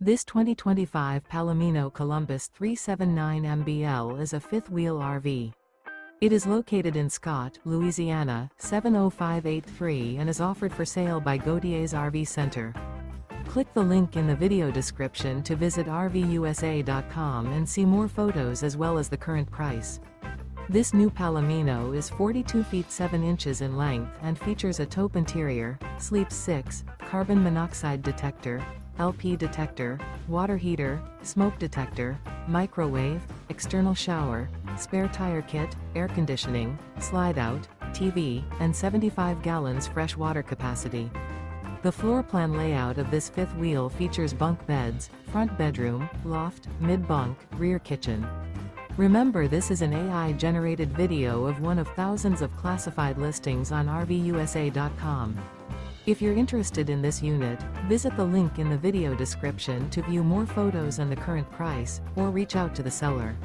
This 2025 Palomino Columbus 379 MBL is a fifth-wheel RV. It is located in Scott, Louisiana, 70583 and is offered for sale by Gauthiers RV Center. Click the link in the video description to visit RVUSA.com and see more photos as well as the current price. This new Palomino is 42 feet 7 inches in length and features a taupe interior, sleeps 6, carbon monoxide detector, LP detector, water heater, smoke detector, microwave, external shower, spare tire kit, air conditioning, slide-out, TV, and 75 gallons fresh water capacity. The floor plan layout of this fifth wheel features bunk beds, front bedroom, loft, mid-bunk, rear kitchen. Remember, this is an AI-generated video of one of thousands of classified listings on RVUSA.com. If you're interested in this unit, visit the link in the video description to view more photos and the current price, or reach out to the seller.